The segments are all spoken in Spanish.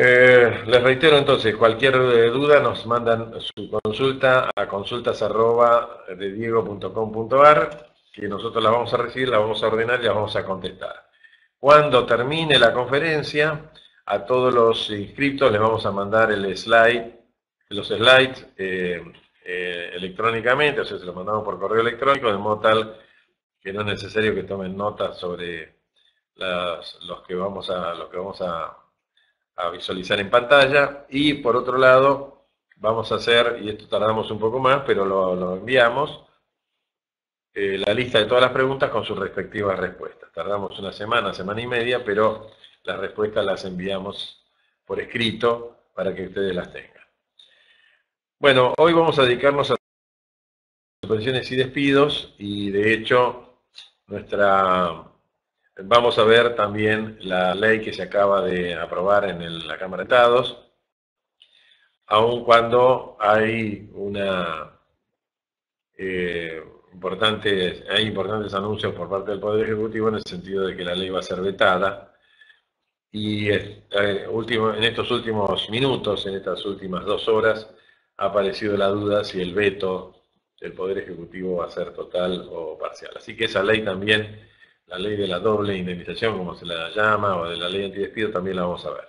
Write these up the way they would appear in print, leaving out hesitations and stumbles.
Les reitero entonces, cualquier duda nos mandan su consulta a consultas@dediego.com.ar, que nosotros la vamos a recibir, la vamos a ordenar y la vamos a contestar. Cuando termine la conferencia, a todos los inscriptos les vamos a mandar los slides electrónicamente, o sea, se los mandamos por correo electrónico, de modo tal que no es necesario que tomen notas sobre los que vamos a visualizar en pantalla. Y por otro lado, vamos a hacer, y esto tardamos un poco más, pero lo enviamos, la lista de todas las preguntas con sus respectivas respuestas. Tardamos una semana y media, pero las respuestas las enviamos por escrito para que ustedes las tengan. Bueno, hoy vamos a dedicarnos a suspensiones y despidos, y de hecho vamos a ver también la ley que se acaba de aprobar en la Cámara de Diputados, aun cuando hay importantes anuncios por parte del Poder Ejecutivo en el sentido de que la ley va a ser vetada, y en estos últimos minutos, en estas últimas 2 horas, ha aparecido la duda si el veto del Poder Ejecutivo va a ser total o parcial. Así que esa ley también, la ley de la doble indemnización, como se la llama, o de la ley antidespido, también la vamos a ver.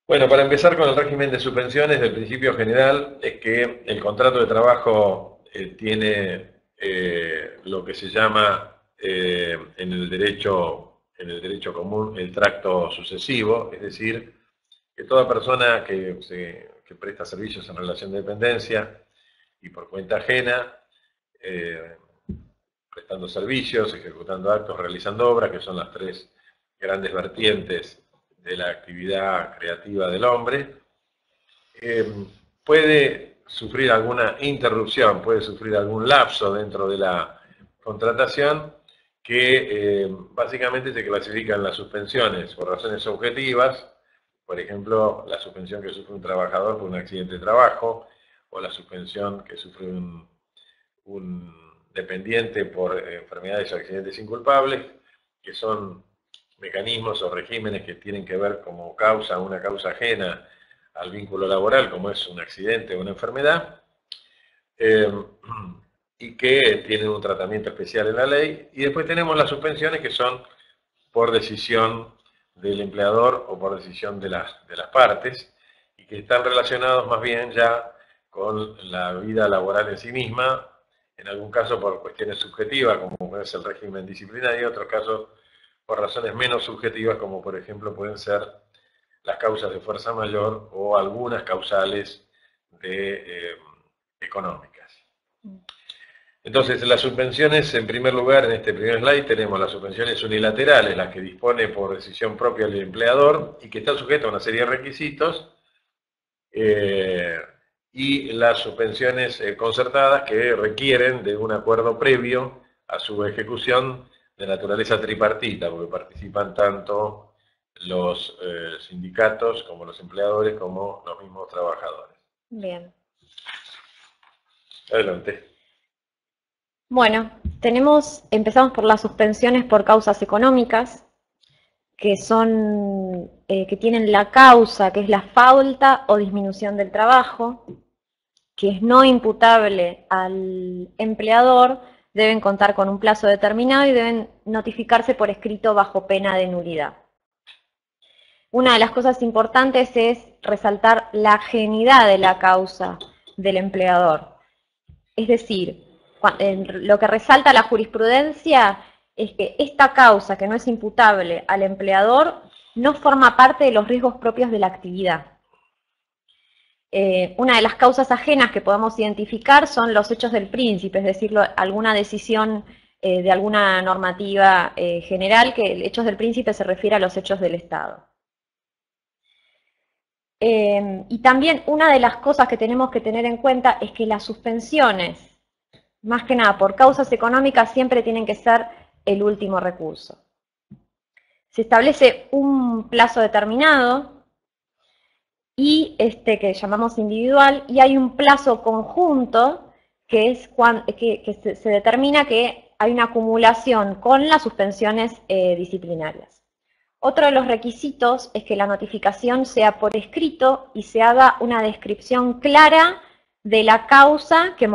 Bueno, para empezar con el régimen de suspensiones, el principio general es que el contrato de trabajo tiene lo que se llama en el derecho común el tracto sucesivo, es decir, que toda persona que presta servicios en relación de dependencia y por cuenta ajena, prestando servicios, ejecutando actos, realizando obras, que son las 3 grandes vertientes de la actividad creativa del hombre, puede sufrir alguna interrupción, puede sufrir algún lapso dentro de la contratación, que básicamente se clasifican las suspensiones por razones objetivas, por ejemplo, la suspensión que sufre un trabajador por un accidente de trabajo, o la suspensión que sufre un dependiente por enfermedades o accidentes inculpables, que son mecanismos o regímenes que tienen que ver como una causa ajena al vínculo laboral, como es un accidente o una enfermedad, y que tienen un tratamiento especial en la ley. Y después tenemos las suspensiones, que son por decisión del empleador o por decisión de las partes, y que están relacionados más bien ya con la vida laboral en sí misma, en algún caso por cuestiones subjetivas, como es el régimen disciplinario, y en otros casos por razones menos subjetivas, como por ejemplo pueden ser las causas de fuerza mayor o algunas causales económicas. Entonces, las suspensiones, en primer lugar, en este primer slide, tenemos las suspensiones unilaterales, las que dispone por decisión propia del empleador y que están sujetas a una serie de requisitos, y las suspensiones concertadas, que requieren de un acuerdo previo a su ejecución de naturaleza tripartita, porque participan tanto los sindicatos como los empleadores como los mismos trabajadores. Bien. Adelante. Bueno, empezamos por las suspensiones por causas económicas, que son, que tienen la causa, que es la falta o disminución del trabajo, que es no imputable al empleador, deben contar con un plazo determinado y deben notificarse por escrito bajo pena de nulidad. Una de las cosas importantes es resaltar la ajenidad de la causa del empleador. Es decir, lo que resalta la jurisprudencia es que esta causa, que no es imputable al empleador, no forma parte de los riesgos propios de la actividad. Una de las causas ajenas que podemos identificar son los hechos del príncipe, es decir, alguna decisión de alguna normativa general, que hechos del príncipe se refiere a los hechos del Estado. Y también una de las cosas que tenemos que tener en cuenta es que las suspensiones, más que nada por causas económicas, siempre tienen que ser el último recurso. Se establece un plazo determinado, y que llamamos individual, y hay un plazo conjunto que es que se determina que hay una acumulación con las suspensiones disciplinarias. Otro de los requisitos es que la notificación sea por escrito y se haga una descripción clara de la causa que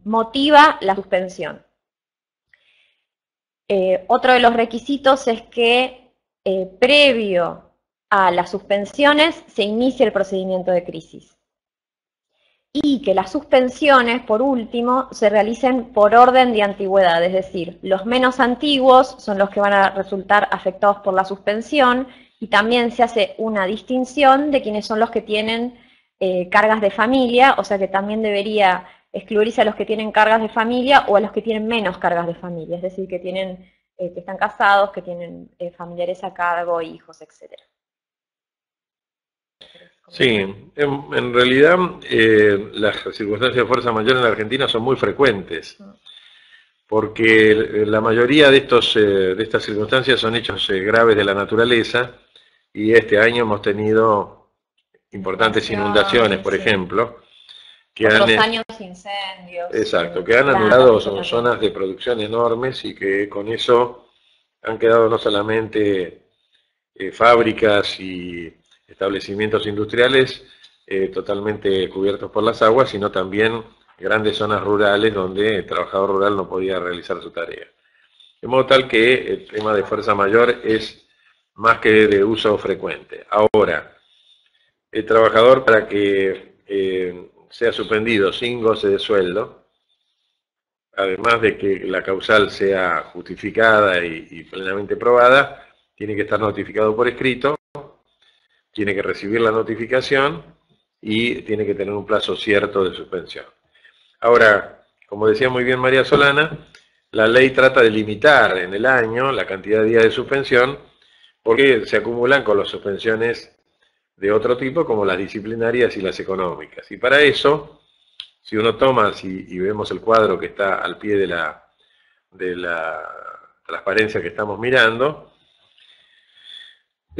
motiva la suspensión. Otro de los requisitos es que previo a las suspensiones se inicie el procedimiento de crisis. Y que las suspensiones, por último, se realicen por orden de antigüedad, es decir, los menos antiguos son los que van a resultar afectados por la suspensión, y también se hace una distinción de quienes son los que tienen cargas de familia, o sea que también debería excluirse a los que tienen cargas de familia o a los que tienen menos cargas de familia, es decir, que están casados, que tienen familiares a cargo, hijos, etc. Sí, en realidad las circunstancias de fuerza mayor en la Argentina son muy frecuentes, porque la mayoría de estas circunstancias son hechos graves de la naturaleza, y este año hemos tenido importantes inundaciones, por ejemplo, que otros años incendios. Exacto, que han anulado zonas de producción enormes, y que con eso han quedado no solamente fábricas y establecimientos industriales totalmente cubiertos por las aguas, sino también grandes zonas rurales donde el trabajador rural no podía realizar su tarea. De modo tal que el tema de fuerza mayor es más que de uso frecuente. Ahora, el trabajador, para que sea suspendido sin goce de sueldo, además de que la causal sea justificada y plenamente probada, tiene que estar notificado por escrito, tiene que recibir la notificación y tiene que tener un plazo cierto de suspensión. Ahora, como decía muy bien María Solana, la ley trata de limitar en el año la cantidad de días de suspensión, porque se acumulan con las suspensiones de otro tipo, como las disciplinarias y las económicas. Y para eso, si uno toma y vemos el cuadro que está al pie de la transparencia que estamos mirando,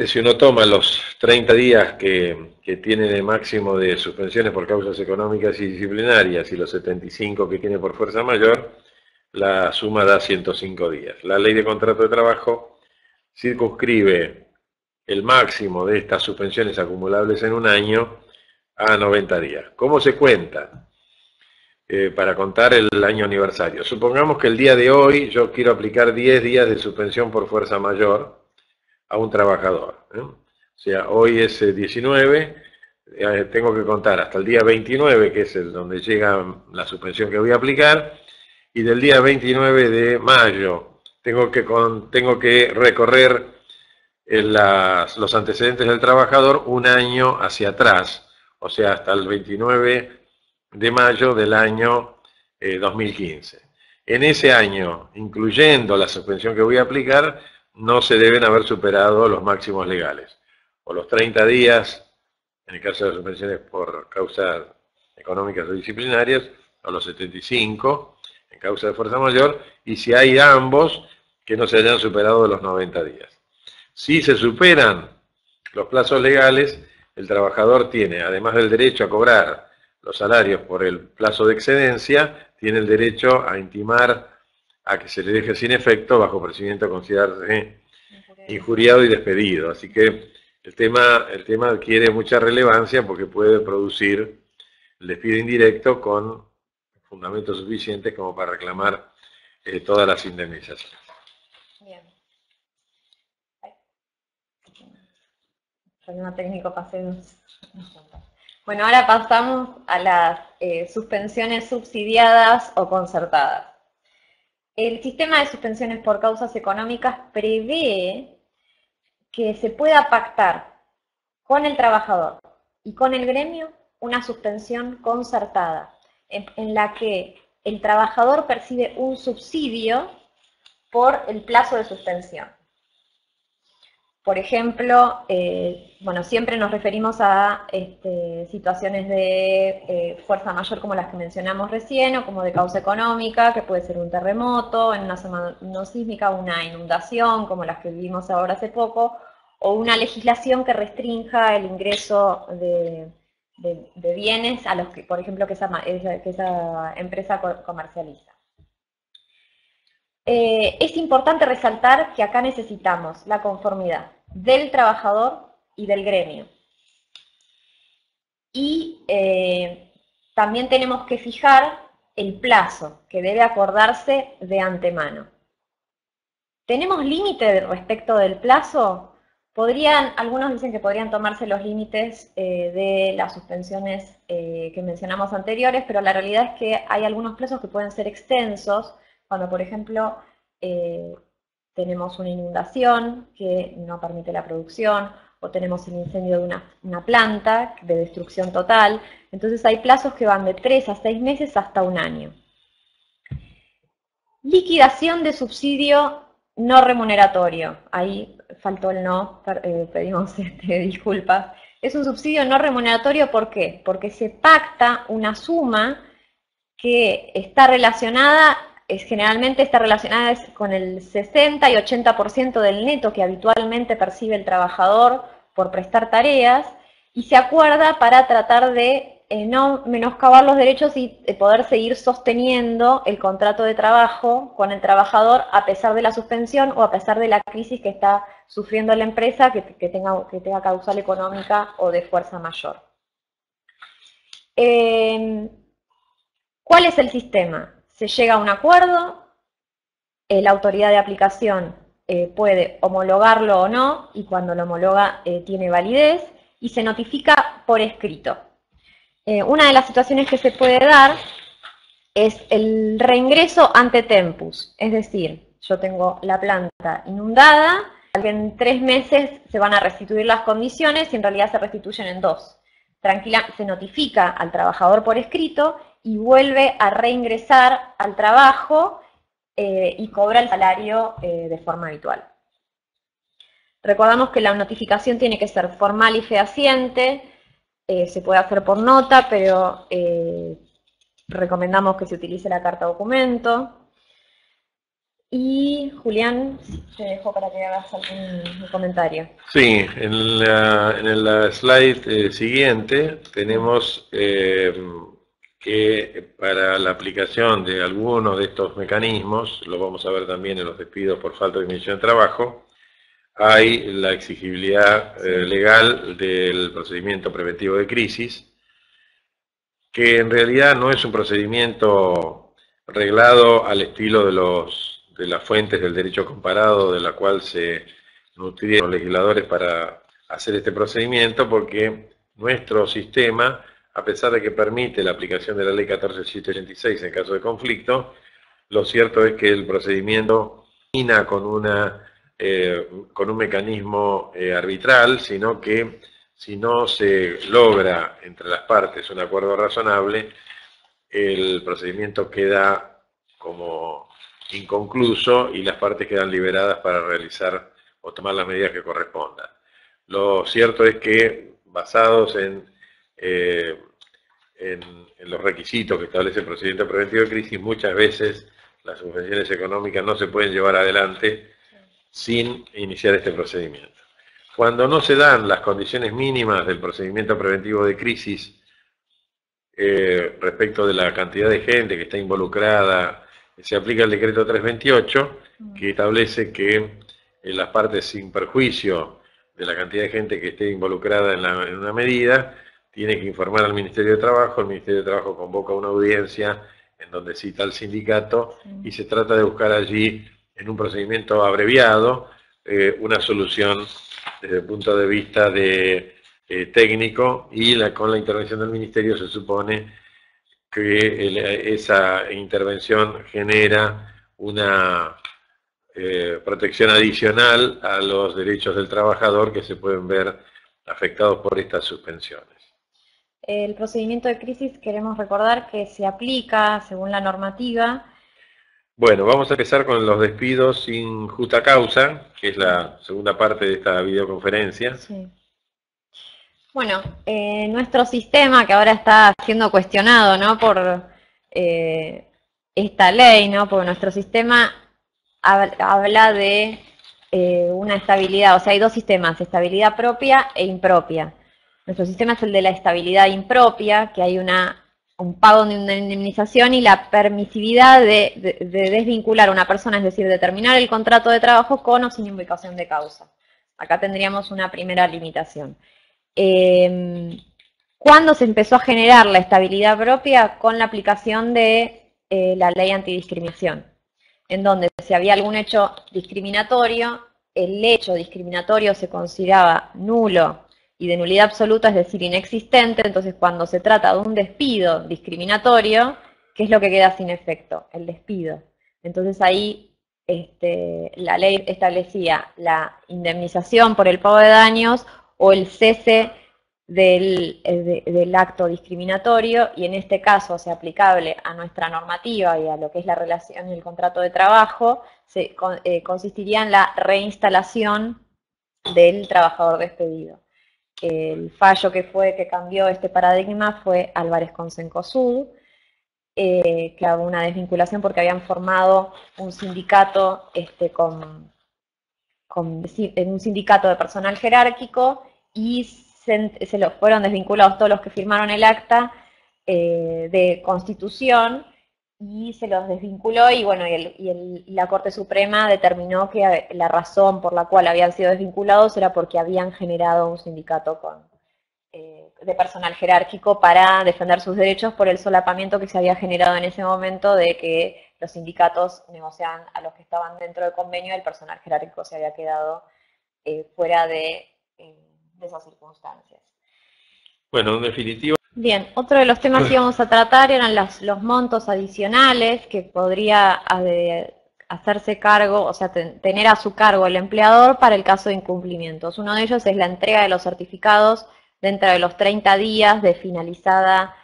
si uno toma los 30 días que tiene de máximo de suspensiones por causas económicas y disciplinarias y los 75 que tiene por fuerza mayor, la suma da 105 días. La ley de contrato de trabajo circunscribe el máximo de estas suspensiones acumulables en un año a 90 días. ¿Cómo se cuenta? Para contar el año aniversario. Supongamos que el día de hoy yo quiero aplicar 10 días de suspensión por fuerza mayor a un trabajador. O sea, hoy es 19, tengo que contar hasta el día 29, que es el donde llega la suspensión que voy a aplicar, y del día 29 de mayo tengo que recorrer los antecedentes del trabajador un año hacia atrás, o sea, hasta el 29 de mayo del año 2015. En ese año, incluyendo la suspensión que voy a aplicar, no se deben haber superado los máximos legales, o los 30 días, en el caso de las suspensiones por causas económicas o disciplinarias, o los 75 en causa de fuerza mayor, y si hay ambos, que no se hayan superado los 90 días. Si se superan los plazos legales, el trabajador tiene, además del derecho a cobrar los salarios por el plazo de excedencia, tiene el derecho a intimar a que se le deje sin efecto bajo procedimiento de considerarse injuriado y despedido. Así que el tema adquiere mucha relevancia porque puede producir el despido indirecto con fundamentos suficientes como para reclamar todas las indemnizaciones. Bien. Problema técnico, pasemos. Bueno, ahora pasamos a las suspensiones subsidiadas o concertadas. El sistema de suspensiones por causas económicas prevé que se pueda pactar con el trabajador y con el gremio una suspensión concertada, en la que el trabajador percibe un subsidio por el plazo de suspensión. Por ejemplo, bueno, siempre nos referimos a situaciones de fuerza mayor como las que mencionamos recién, o como de causa económica, que puede ser un terremoto, en una zona no sísmica, una inundación, como las que vivimos ahora hace poco, o una legislación que restrinja el ingreso de bienes a los que, por ejemplo, que esa empresa comercializa. Es importante resaltar que acá necesitamos la conformidad del trabajador y del gremio. Y también tenemos que fijar el plazo que debe acordarse de antemano. ¿Tenemos límite respecto del plazo? Algunos dicen que podrían tomarse los límites de las suspensiones que mencionamos anteriores, pero la realidad es que hay algunos plazos que pueden ser extensos, cuando por ejemplo tenemos una inundación que no permite la producción, o tenemos el incendio de una planta de destrucción total. Entonces hay plazos que van de 3 a 6 meses hasta un año. Liquidación de subsidio no remuneratorio. Ahí faltó el no, pedimos disculpas. Es un subsidio no remuneratorio, ¿por qué? Porque se pacta una suma que está relacionada, generalmente está relacionada con el 60 y 80% del neto que habitualmente percibe el trabajador por prestar tareas, y se acuerda para tratar de no menoscabar los derechos y poder seguir sosteniendo el contrato de trabajo con el trabajador a pesar de la suspensión o a pesar de la crisis que está sufriendo la empresa que tenga causal económica o de fuerza mayor. ¿Cuál es el sistema? Se llega a un acuerdo, la autoridad de aplicación puede homologarlo o no, y cuando lo homologa tiene validez, y se notifica por escrito. Una de las situaciones que se puede dar es el reingreso ante tempus, es decir, yo tengo la planta inundada, en 3 meses se van a restituir las condiciones y en realidad se restituyen en 2. Se notifica al trabajador por escrito y vuelve a reingresar al trabajo y cobra el salario de forma habitual. Recordamos que la notificación tiene que ser formal y fehaciente, se puede hacer por nota, pero recomendamos que se utilice la carta documento. Y Julián, te dejo para que hagas algún comentario. Sí, en la slide siguiente tenemos que para la aplicación de algunos de estos mecanismos, lo vamos a ver también en los despidos por falta de dimisión de trabajo, hay la exigibilidad legal del procedimiento preventivo de crisis, que en realidad no es un procedimiento reglado al estilo de las fuentes del derecho comparado, de la cual se nutrieron los legisladores para hacer este procedimiento, porque nuestro sistema, a pesar de que permite la aplicación de la ley 14786 en caso de conflicto, lo cierto es que el procedimiento termina con un mecanismo arbitral, sino que si no se logra entre las partes un acuerdo razonable, el procedimiento queda como inconcluso y las partes quedan liberadas para realizar o tomar las medidas que correspondan. Lo cierto es que, basados en los requisitos que establece el procedimiento preventivo de crisis, muchas veces las subvenciones económicas no se pueden llevar adelante sin iniciar este procedimiento. Cuando no se dan las condiciones mínimas del procedimiento preventivo de crisis respecto de la cantidad de gente que está involucrada, se aplica el decreto 328, que establece que las partes, sin perjuicio de la cantidad de gente que esté involucrada en una medida, tiene que informar al Ministerio de Trabajo. El Ministerio de Trabajo convoca una audiencia en donde cita al sindicato y se trata de buscar allí, en un procedimiento abreviado, una solución desde el punto de vista técnico, y con la intervención del Ministerio se supone que esa intervención genera una protección adicional a los derechos del trabajador que se pueden ver afectados por estas suspensiones. El procedimiento de crisis, queremos recordar que se aplica según la normativa. Bueno, vamos a empezar con los despidos sin justa causa, que es la segunda parte de esta videoconferencia. Sí. Bueno, nuestro sistema, que ahora está siendo cuestionado, ¿no?, por esta ley, ¿no?, porque nuestro sistema habla de una estabilidad, o sea, hay dos sistemas, estabilidad propia e impropia. Nuestro sistema es el de la estabilidad impropia, que hay una un pago de una indemnización y la permisividad de desvincular a una persona, es decir, de terminar el contrato de trabajo con o sin invocación de causa. Acá tendríamos una primera limitación. ¿Cuándo se empezó a generar la estabilidad propia? Con la aplicación de la ley antidiscriminación, en donde si había algún hecho discriminatorio, el hecho discriminatorio se consideraba nulo y de nulidad absoluta, es decir, inexistente. Entonces, cuando se trata de un despido discriminatorio, ¿qué es lo que queda sin efecto? El despido. Entonces ahí la ley establecía la indemnización por el pago de daños o el cese del acto discriminatorio, y en este caso, o sea, aplicable a nuestra normativa y a lo que es la relación y el contrato de trabajo, consistiría en la reinstalación del trabajador despedido. El fallo que cambió este paradigma fue Álvarez con Cencosud, que hago una desvinculación porque habían formado un sindicato un sindicato de personal jerárquico y se los fueron desvinculados todos los que firmaron el acta de constitución, y se los desvinculó, y bueno, la Corte Suprema determinó que la razón por la cual habían sido desvinculados era porque habían generado un sindicato de personal jerárquico para defender sus derechos por el solapamiento que se había generado en ese momento de que los sindicatos negociaban a los que estaban dentro del convenio, el personal jerárquico se había quedado fuera de esas circunstancias. Bueno, en definitiva... Bien, otro de los temas que íbamos a tratar eran los montos adicionales que podría hacerse cargo, o sea, tener a su cargo el empleador para el caso de incumplimientos. Uno de ellos es la entrega de los certificados dentro de los 30 días de finalizada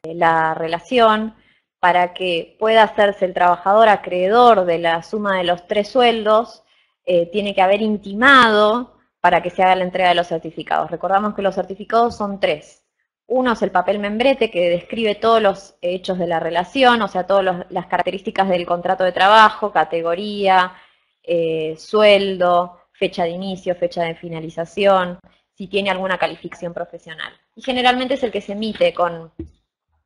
la relación, para que pueda hacerse el trabajador acreedor de la suma de los 3 sueldos, tiene que haber intimado para que se haga la entrega de los certificados. Recordamos que los certificados son 3. Uno es el papel membrete, que describe todos los hechos de la relación, o sea, todas las características del contrato de trabajo, categoría, sueldo, fecha de inicio, fecha de finalización, si tiene alguna calificación profesional. Y generalmente es el que se emite con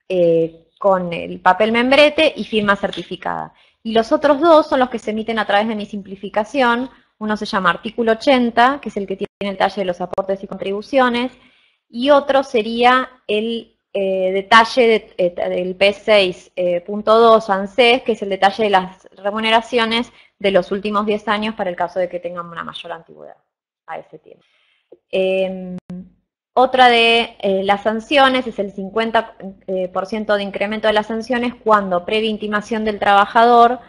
el papel membrete y firma certificada. Y los otros 2 son los que se emiten a través de mi simplificación. Uno se llama artículo 80, que es el que tiene el detalle de los aportes y contribuciones, y otro sería el detalle del P6.2 ANSES, que es el detalle de las remuneraciones de los últimos 10 años para el caso de que tengan una mayor antigüedad a ese tiempo. Otra de las sanciones es el 50% de incremento de las sanciones cuando, previa intimación del trabajador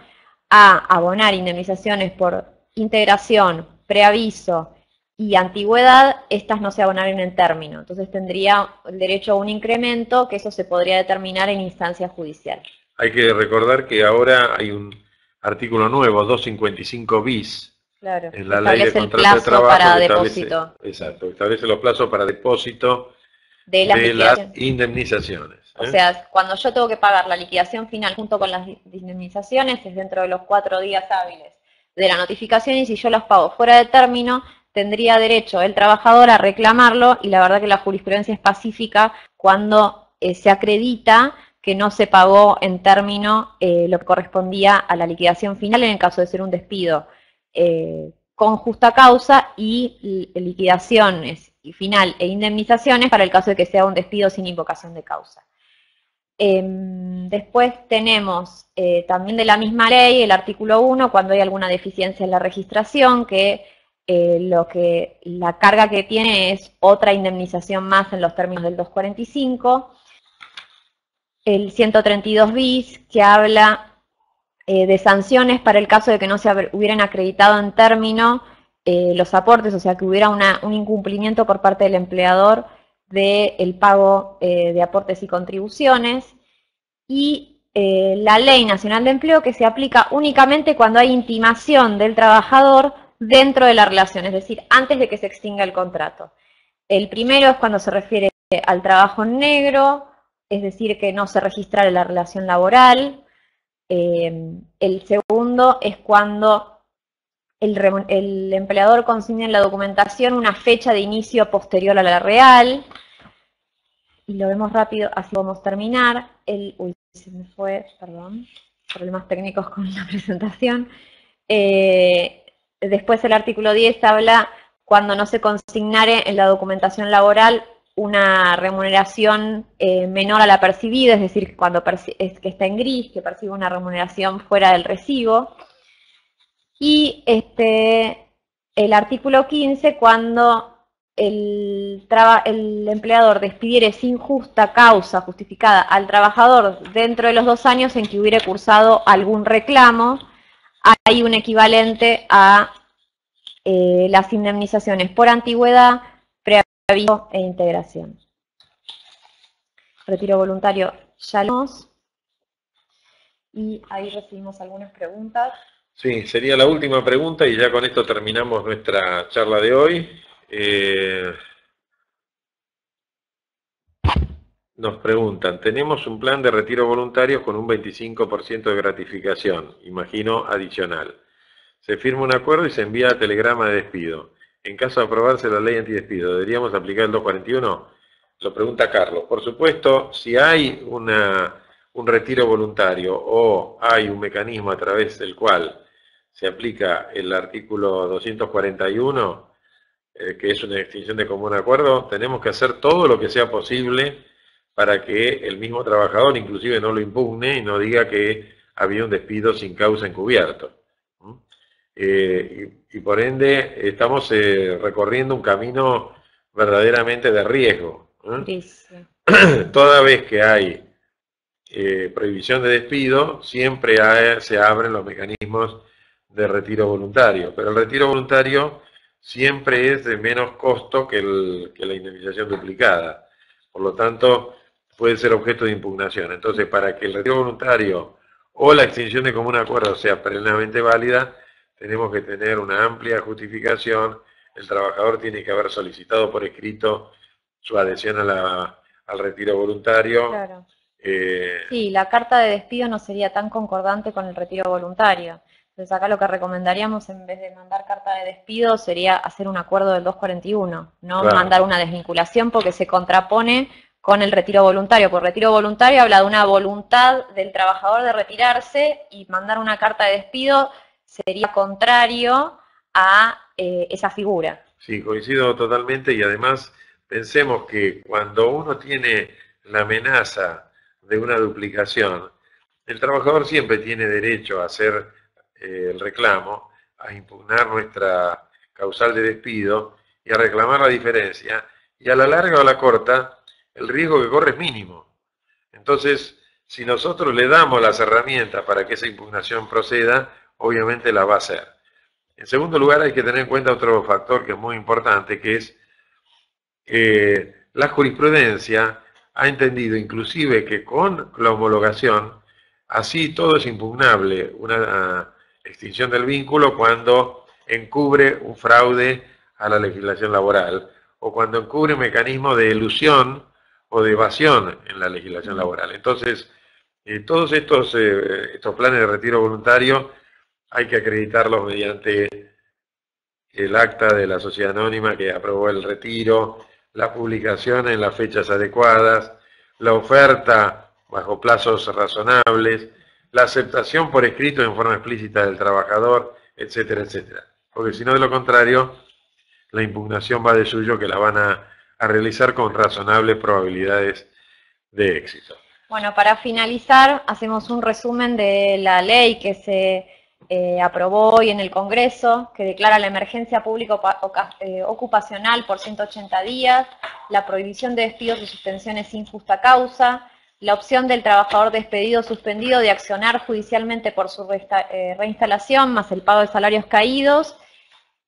a abonar indemnizaciones por integración, preaviso y antigüedad, estas no se abonaron en término. Entonces tendría el derecho a un incremento, que eso se podría determinar en instancia judicial. Hay que recordar que ahora hay un artículo nuevo, 255 bis, claro, en la ley de contrato de trabajo, para depósito. Exacto, establece los plazos para depósito de las indemnizaciones. O sea, cuando yo tengo que pagar la liquidación final junto con las indemnizaciones, es dentro de los 4 días hábiles de la notificación, y si yo los pago fuera de término, tendría derecho el trabajador a reclamarlo, y la verdad que la jurisprudencia es pacífica cuando se acredita que no se pagó en término lo que correspondía a la liquidación final en el caso de ser un despido con justa causa, y liquidaciones final e indemnizaciones para el caso de que sea un despido sin invocación de causa. Después tenemos también de la misma ley el artículo 1, cuando hay alguna deficiencia en la registración, que la carga que tiene es otra indemnización más en los términos del 245. El 132 bis, que habla de sanciones para el caso de que no se hubieran acreditado en término los aportes, o sea, que hubiera un incumplimiento por parte del empleador del pago de aportes y contribuciones. Y la Ley Nacional de Empleo, que se aplica únicamente cuando hay intimación del trabajador dentro de la relación, es decir, antes de que se extinga el contrato. El primero es cuando se refiere al trabajo en negro, es decir, que no se registra la relación laboral. El segundo es cuando el empleador consigna en la documentación una fecha de inicio posterior a la real. y lo vemos rápido, así podemos terminar. Uy, se me fue, perdón, problemas técnicos con la presentación. Después el artículo 10 habla cuando no se consignare en la documentación laboral una remuneración menor a la percibida, es decir, cuando es que está en gris, que percibe una remuneración fuera del recibo. Y el artículo 15, cuando el empleador despidiere sin justa causa justificada al trabajador dentro de los 2 años en que hubiere cursado algún reclamo, hay un equivalente a las indemnizaciones por antigüedad, preaviso e integración. Retiro voluntario ya lo vimos. Y ahí recibimos algunas preguntas. Sí, sería la última pregunta y ya con esto terminamos nuestra charla de hoy. Nos preguntan, tenemos un plan de retiro voluntario con un 25% de gratificación, imagino adicional. Se firma un acuerdo y se envía telegrama de despido. En caso de aprobarse la ley antidespido, ¿deberíamos aplicar el 241? Lo pregunta Carlos. Por supuesto, si hay un retiro voluntario o hay un mecanismo a través del cual se aplica el artículo 241, que es una extinción de común acuerdo, tenemos que hacer todo lo que sea posible para que el mismo trabajador inclusive no lo impugne y no diga que había un despido sin causa encubierto. Y por ende estamos recorriendo un camino verdaderamente de riesgo. Toda vez que hay prohibición de despido, siempre se abren los mecanismos de retiro voluntario, pero el retiro voluntario siempre es de menos costo que la indemnización duplicada, por lo tanto puede ser objeto de impugnación. Entonces, para que el retiro voluntario o la extinción de común acuerdo sea plenamente válida, tenemos que tener una amplia justificación, el trabajador tiene que haber solicitado por escrito su adhesión al retiro voluntario. Claro. Sí, la carta de despido no sería tan concordante con el retiro voluntario. Entonces acá lo que recomendaríamos en vez de mandar carta de despido sería hacer un acuerdo del 241, no claro, mandar una desvinculación porque se contrapone con el retiro voluntario. Por retiro voluntario habla de una voluntad del trabajador de retirarse y mandar una carta de despido sería contrario a esa figura. Sí, coincido totalmente y además pensemos que cuando uno tiene la amenaza de una duplicación, el trabajador siempre tiene derecho a hacer el reclamo, a impugnar nuestra causal de despido y a reclamar la diferencia, y a la larga o a la corta, el riesgo que corre es mínimo. Entonces, si nosotros le damos las herramientas para que esa impugnación proceda, obviamente la va a hacer. En segundo lugar, hay que tener en cuenta otro factor que es muy importante, que es que la jurisprudencia ha entendido inclusive que con la homologación, así todo es impugnable, una extinción del vínculo cuando encubre un fraude a la legislación laboral o cuando encubre un mecanismo de elusión o de evasión en la legislación laboral. Entonces, todos estos planes de retiro voluntario hay que acreditarlos mediante el acta de la sociedad anónima que aprobó el retiro, la publicación en las fechas adecuadas, la oferta bajo plazos razonables, la aceptación por escrito en forma explícita del trabajador, etcétera, etcétera. Porque si no, de lo contrario, la impugnación va de suyo que la van a realizar con razonables probabilidades de éxito. Bueno, para finalizar, hacemos un resumen de la ley que se aprobó hoy en el Congreso, que declara la emergencia pública ocupacional por 180 días, la prohibición de despidos y suspensiones sin justa causa, la opción del trabajador despedido o suspendido de accionar judicialmente por su reinstalación, más el pago de salarios caídos,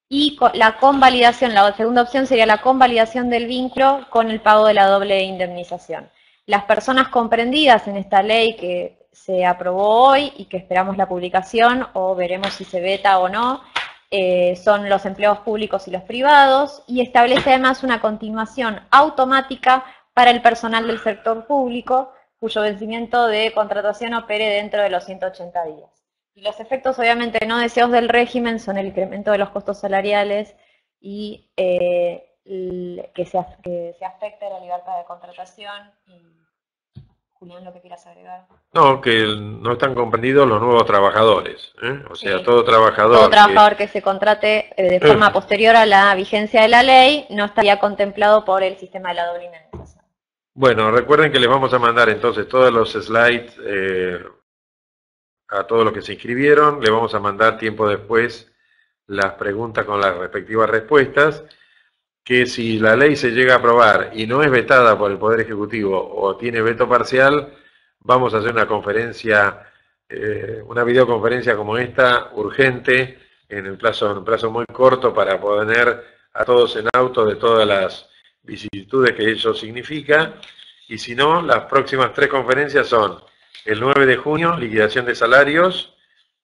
y la convalidación, la segunda opción sería la convalidación del vínculo con el pago de la doble indemnización. Las personas comprendidas en esta ley que se aprobó hoy y que esperamos la publicación o veremos si se veta o no, son los empleados públicos y los privados, y establece además una continuación automática para el personal del sector público cuyo vencimiento de contratación opere dentro de los 180 días. Y los efectos obviamente no deseados del régimen son el incremento de los costos salariales y que se afecte la libertad de contratación. Julián, lo que quieras agregar. No, que no están comprendidos los nuevos trabajadores, ¿eh? O sea, Sí. todo Todo trabajador que se contrate de forma posterior a la vigencia de la ley no estaría contemplado por el sistema de la doble indemnización. Bueno, recuerden que les vamos a mandar entonces todos los slides a todos los que se inscribieron. Le vamos a mandar tiempo después las preguntas con las respectivas respuestas, que si la ley se llega a aprobar y no es vetada por el Poder Ejecutivo o tiene veto parcial, vamos a hacer una conferencia, una videoconferencia como esta, urgente, en un plazo muy corto, para poner a todos en auto de todas las vicisitudes que eso significa. Y si no, las próximas 3 conferencias son el 9 de junio, liquidación de salarios;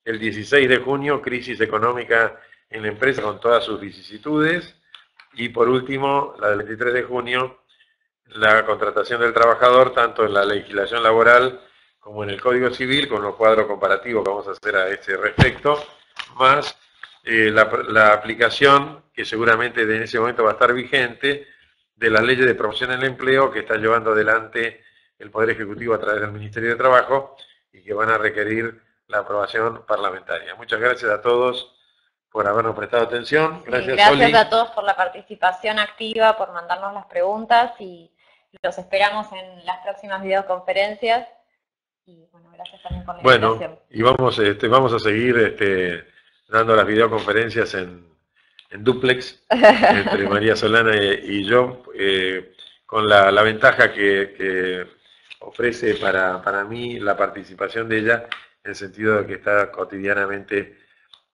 el 16 de junio, crisis económica en la empresa con todas sus vicisitudes; y por último, la del 23 de junio, la contratación del trabajador, tanto en la legislación laboral como en el Código Civil, con los cuadros comparativos que vamos a hacer a este respecto, más la aplicación, que seguramente en ese momento va a estar vigente, de las leyes de promoción del empleo que está llevando adelante el Poder Ejecutivo a través del Ministerio de Trabajo y que van a requerir la aprobación parlamentaria. Muchas gracias a todos por habernos prestado atención. Gracias, gracias Oli. a todos por la participación activa, por mandarnos las preguntas, y los esperamos en las próximas videoconferencias. Y bueno, gracias también por la invitación. Y vamos a seguir dando las videoconferencias en dúplex entre María Solana y yo, con la ventaja que ofrece para mí la participación de ella, en el sentido de que está cotidianamente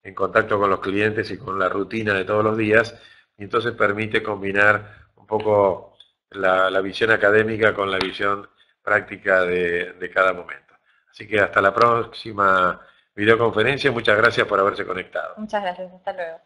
en contacto con los clientes y con la rutina de todos los días, y entonces permite combinar un poco la visión académica con la visión práctica de cada momento. Así que hasta la próxima videoconferencia. Muchas gracias por haberse conectado. Muchas gracias, hasta luego.